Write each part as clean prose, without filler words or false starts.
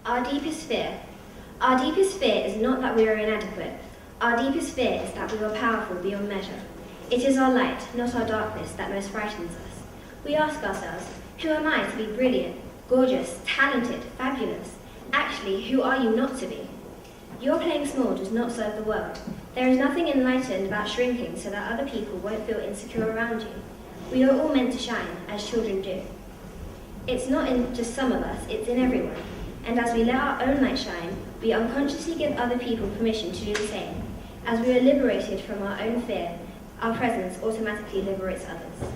Our deepest fear. Our deepest fear is not that we are inadequate. Our deepest fear is that we are powerful beyond measure. It is our light, not our darkness, that most frightens us. We ask ourselves, who am I to be brilliant, gorgeous, talented, fabulous? Actually, who are you not to be? Your playing small does not serve the world. There is nothing enlightened about shrinking so that other people won't feel insecure around you. We are all meant to shine, as children do. It's not in just some of us, it's in everyone. And as we let our own light shine, we unconsciously give other people permission to do the same. As we are liberated from our own fear, our presence automatically liberates others.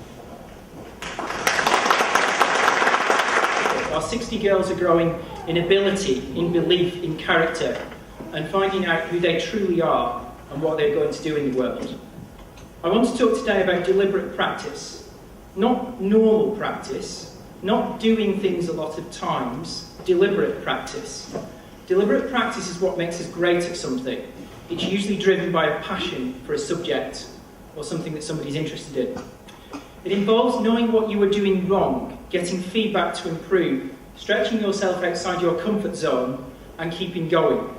Our 60 girls are growing in ability, in belief, in character, and finding out who they truly are and what they're going to do in the world. I want to talk today about deliberate practice. Not normal practice, not doing things a lot of times, deliberate practice. Deliberate practice is what makes us great at something. It's usually driven by a passion for a subject or something that somebody's interested in. It involves knowing what you are doing wrong, getting feedback to improve, stretching yourself outside your comfort zone and keeping going.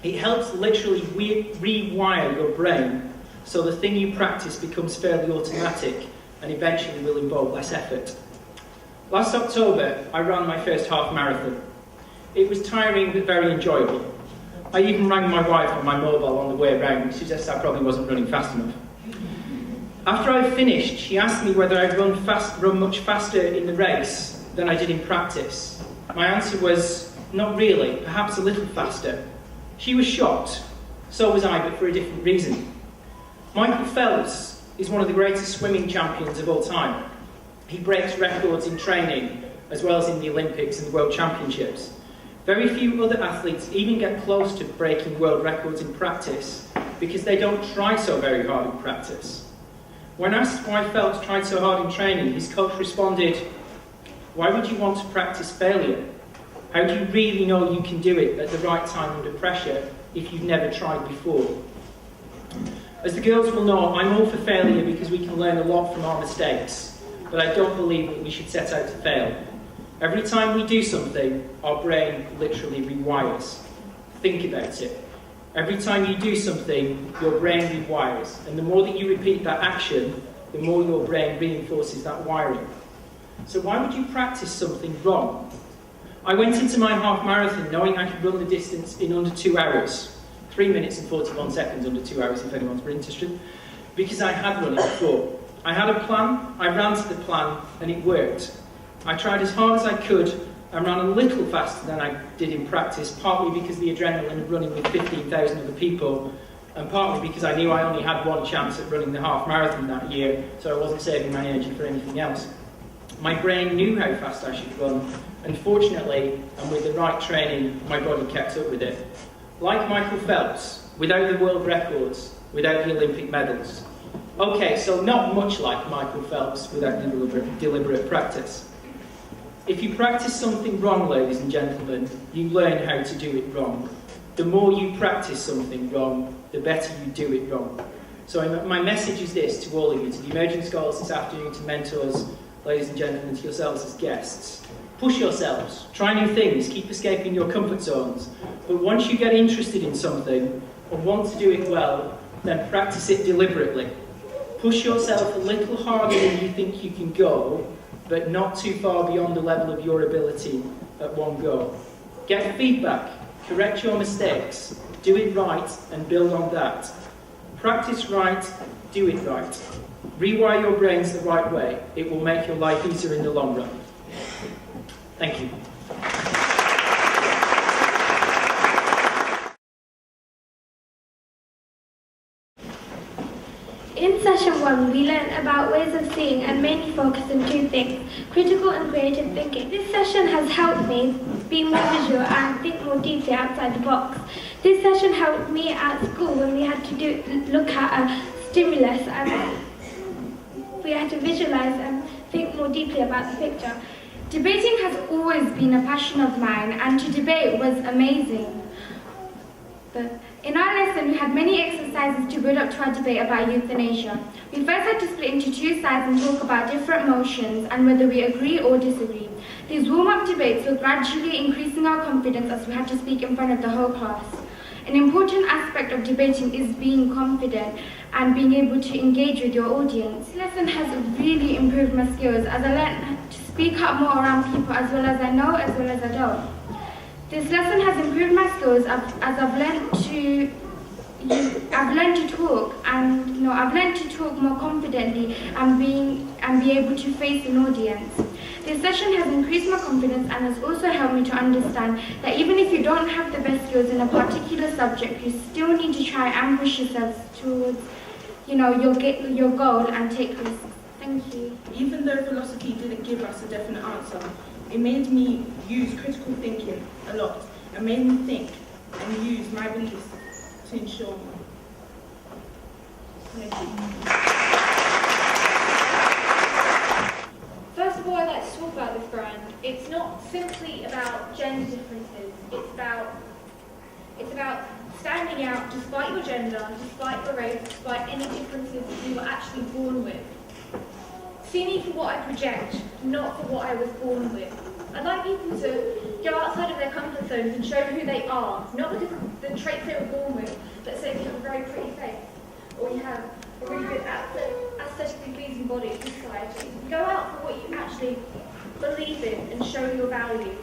It helps literally rewire your brain so the thing you practice becomes fairly automatic and eventually will involve less effort. Last October, I ran my first half marathon. It was tiring but very enjoyable. I even rang my wife on my mobile on the way around, which suggests I probably wasn't running fast enough. After I finished, she asked me whether I'd run much faster in the race than I did in practice. My answer was, not really, perhaps a little faster. She was shocked. So was I, but for a different reason. Michael Phelps is one of the greatest swimming champions of all time. He breaks records in training, as well as in the Olympics and the World Championships. Very few other athletes even get close to breaking world records in practice because they don't try so very hard in practice. When asked why Phelps tried so hard in training, his coach responded, "Why would you want to practice failure? How do you really know you can do it at the right time under pressure if you've never tried before?" As the girls will know, I'm all for failure because we can learn a lot from our mistakes. But I don't believe that we should set out to fail. Every time we do something, our brain literally rewires. Think about it. Every time you do something, your brain rewires. And the more that you repeat that action, the more your brain reinforces that wiring. So why would you practice something wrong? I went into my half marathon knowing I could run the distance in under 2 hours. 3 minutes and 41 seconds under 2 hours, if anyone's interested. Because I had run it before. I had a plan, I ran to the plan, and it worked. I tried as hard as I could and ran a little faster than I did in practice, partly because the adrenaline of running with 15,000 other people, and partly because I knew I only had one chance at running the half marathon that year, so I wasn't saving my energy for anything else. My brain knew how fast I should run, and fortunately, and with the right training, my body kept up with it. Like Michael Phelps, without the world records, without the Olympic medals. Okay, so not much like Michael Phelps without deliberate practice. If you practice something wrong, ladies and gentlemen, you learn how to do it wrong. The more you practice something wrong, the better you do it wrong. So my message is this to all of you, to the emerging scholars this afternoon, to mentors, ladies and gentlemen, to yourselves as guests. Push yourselves, try new things, keep escaping your comfort zones. But once you get interested in something, or want to do it well, then practice it deliberately. Push yourself a little harder than you think you can go, but not too far beyond the level of your ability at one go. Get feedback, correct your mistakes, do it right and build on that. Practice right, do it right. Rewire your brains the right way. It will make your life easier in the long run. Thank you. In session 1, we learned about ways of seeing and mainly focus on 2 things, critical and creative thinking. This session has helped me be more visual and think more deeply outside the box. This session helped me at school when we had to look at a stimulus and we had to visualize and think more deeply about the picture. Debating has always been a passion of mine, and to debate was amazing. But in our lesson, we had many exercises to build up to our debate about euthanasia. We first had to split into 2 sides and talk about different motions and whether we agree or disagree. These warm-up debates were gradually increasing our confidence as we had to speak in front of the whole class. An important aspect of debating is being confident and being able to engage with your audience. This lesson has really improved my skills as I learned to speak up more around people as well as I know, as well as I don't. This lesson has improved my skills as I've learned to talk, and I've learned to talk more confidently and be able to face an audience. This session has increased my confidence and has also helped me to understand that even if you don't have the best skills in a particular subject, you still need to try and push yourselves towards your goal and take risks. Thank you. Even though philosophy didn't give us a definite answer, it made me use critical thinking a lot and made me think and use my beliefs to ensure me. Thank you. First of all, I'd like to talk about this brand. It's not simply about gender differences. It's about standing out despite your gender, despite your race, despite any differences that you were actually born with. See me for what I project, not for what I was born with. I'd like people to go outside of their comfort zones and show who they are, not because of the traits they were born with. Let's say if you have a very pretty face, or you have a really good aesthetically pleasing body to society. Go out for what you actually believe in and show your values.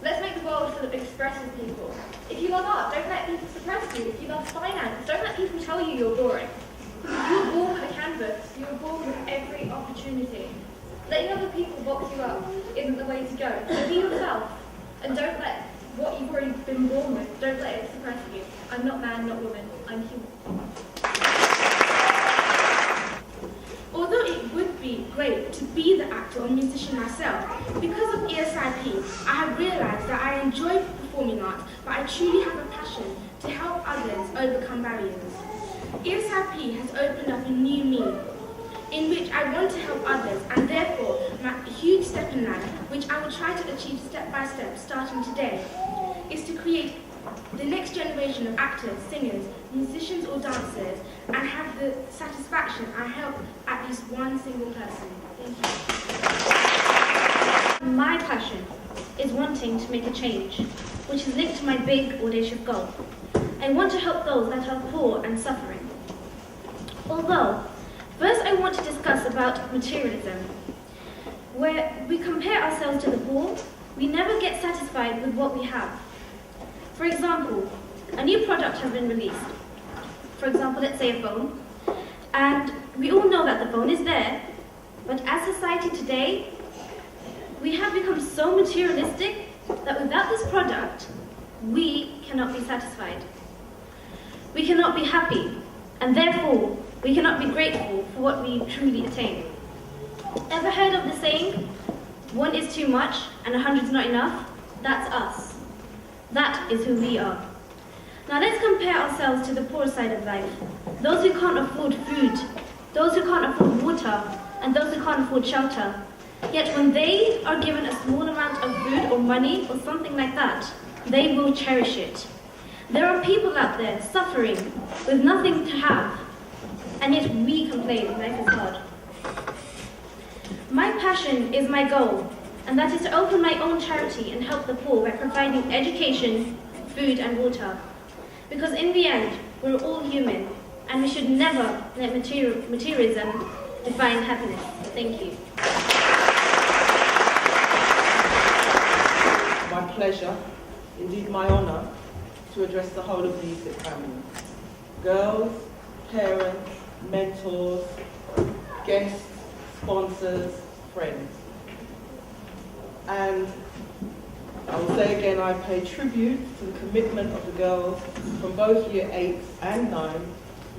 Let's make the world full of expressive people. If you love art, don't let people suppress you. If you love finance, don't let people tell you you're boring. Because you were born with a canvas. You were born with every opportunity. Letting other people box you up isn't the way to go. So be yourself, and don't let what you've already been born with, don't let it suppress you. I'm not man, not woman. I'm human. Although it would be great to be the actor or musician myself, because of ESIP, I have realised that I enjoy performing art, but I truly have a passion to help others overcome barriers. ESIP has opened up a new me, in which I want to help others, and therefore my huge step in life, which I will try to achieve step by step starting today, is to create the next generation of actors, singers, musicians or dancers, and have the satisfaction I help at least one single person. Thank you. My passion is wanting to make a change, which is linked to my big, audacious goal. I want to help those that are poor and suffering. Although, first I want to discuss about materialism, where we compare ourselves to the poor, we never get satisfied with what we have. For example, a new product has been released. For example, let's say a phone, and we all know that the phone is there, but as society today, we have become so materialistic that without this product, we cannot be satisfied. We cannot be happy, and therefore, we cannot be grateful for what we truly attain. Ever heard of the saying, 1 is too much and 100 is not enough? That's us. That is who we are. Now let's compare ourselves to the poor side of life. Those who can't afford food, those who can't afford water, and those who can't afford shelter. Yet when they are given a small amount of food or money or something like that, they will cherish it. There are people out there suffering with nothing to have, and yet we complain life is hard. My passion is my goal, and that is to open my own charity and help the poor by providing education, food and water. Because in the end, we're all human, and we should never let materialism define happiness. Thank you. My pleasure, indeed my honour, to address the whole of the ESIP family. Girls, parents, mentors, guests, sponsors, friends. And I will say again, I pay tribute to the commitment of the girls from both year 8 and 9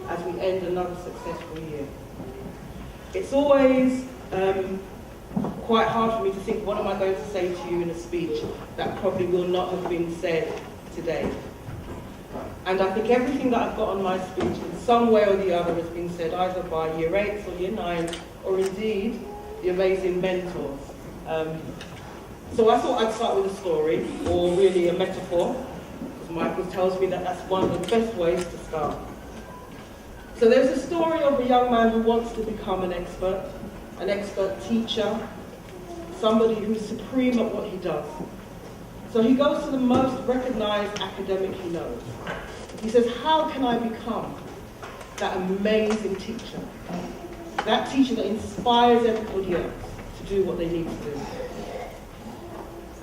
as we end another successful year. It's always quite hard for me to think, what am I going to say to you in a speech that probably will not have been said today? And I think everything that I've got on my speech in some way or the other has been said either by year 8s or year 9s or indeed the amazing mentors. So I thought I'd start with a story, or really a metaphor, because Michael tells me that that's one of the best ways to start. So there's a story of a young man who wants to become an expert teacher, somebody who's supreme at what he does. So he goes to the most recognized academic he knows. He says, how can I become that amazing teacher? That teacher that inspires everybody else to do what they need to do.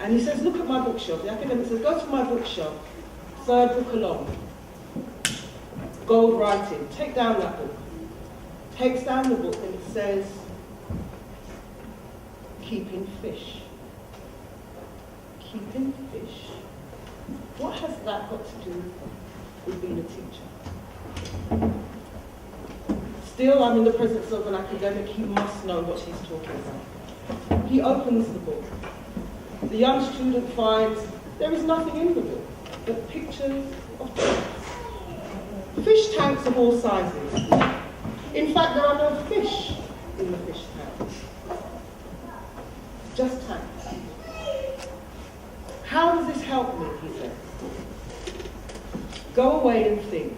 And he says, look at my bookshelf. The academic says, go to my bookshelf, third book along. Gold writing. Take down that book. Takes down the book and it says, keeping fish. Keeping fish. What has that got to do with being a teacher? Still, I'm in the presence of an academic. He must know what he's talking about. He opens the book. The young student finds there is nothing in the book but pictures of tanks. Fish tanks of all sizes. In fact, there are no fish in the fish tanks. Just tanks. How does this help me, he says. Go away and think.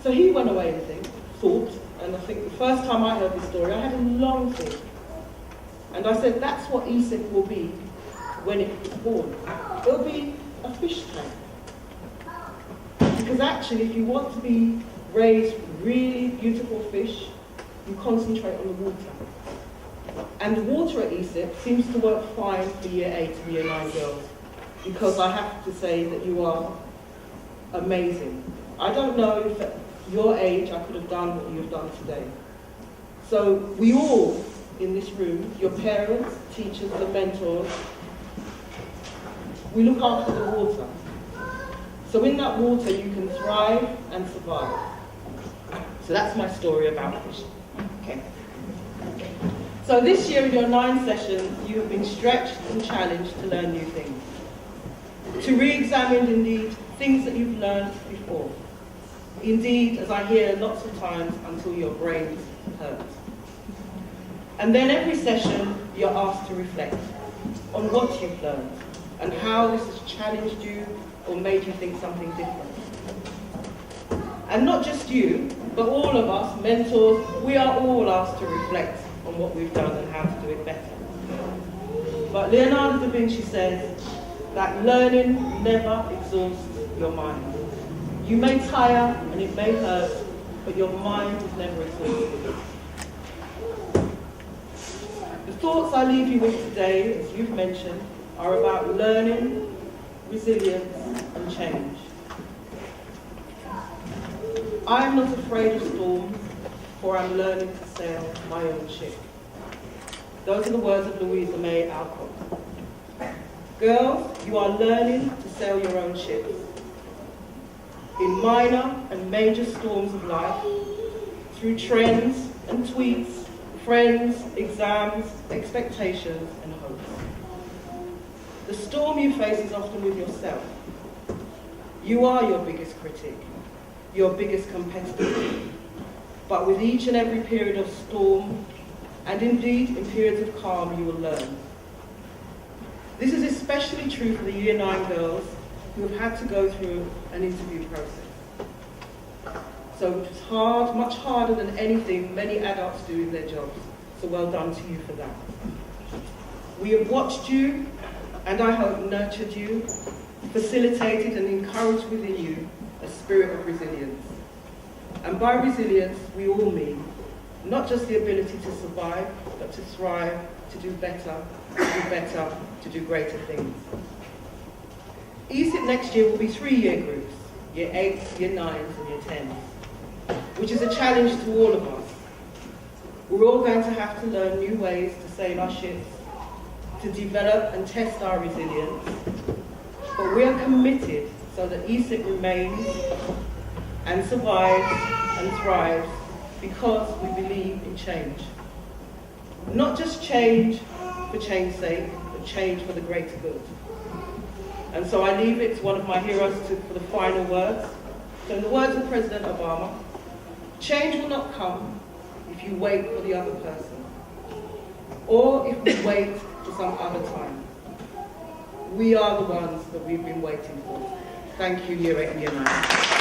So he went away and thought, and I think the first time I heard this story, I had a long think. And I said, that's what ESIP will be when it is born. It'll be a fish tank. Because actually, if you want to raise really beautiful fish, you concentrate on the water. And the water at ESIP seems to work fine for year 8 and year 9 girls. Because I have to say that you are amazing. I don't know if at your age I could have done what you have done today. So we all in this room, your parents, teachers, the mentors, we look after the water. So in that water you can thrive and survive. So that's my story about fishing. Okay. So this year in your 9 sessions, you have been stretched and challenged to learn new things. To re-examine, indeed, things that you've learned before. Indeed, as I hear lots of times, until your brains hurt. And then every session, you're asked to reflect on what you've learned and how this has challenged you or made you think something different. And not just you, but all of us, mentors, we are all asked to reflect on what we've done and how to do it better. But Leonardo da Vinci says that learning never exhausts your mind. You may tire and it may hurt, but your mind is never exhausted. The thoughts I leave you with today, as you've mentioned, are about learning, resilience, and change. I am not afraid of storms, for I'm learning to sail my own ship. Those are the words of Louisa May Alcott. Girls, you are learning to sail your own ships. In minor and major storms of life, through trends and tweets, friends, exams, expectations, and hopes. The storm you face is often with yourself. You are your biggest critic, your biggest competitor. But with each and every period of storm, and indeed in periods of calm, you will learn. This is especially true for the Year 9 girls who have had to go through an interview process. So it's hard, much harder than anything many adults do in their jobs. So well done to you for that. We have watched you, and I hope nurtured you, facilitated and encouraged within you a spirit of resilience. And by resilience, we all mean not just the ability to survive, but to thrive, to do better, to do greater things. ESIP next year will be 3 year groups, year 8s, year 9s, and year 10s, which is a challenge to all of us. We're all going to have to learn new ways to sail our ships, to develop and test our resilience, but we are committed so that ESIP remains and survives and thrives because we believe in change. Not just change for change's sake, but change for the greater good. And so I leave it to one of my heroes for the final words. So in the words of President Obama, change will not come if you wait for the other person, or if we wait for some other time. We are the ones that we've been waiting for. Thank you, Year 8 and Year 9.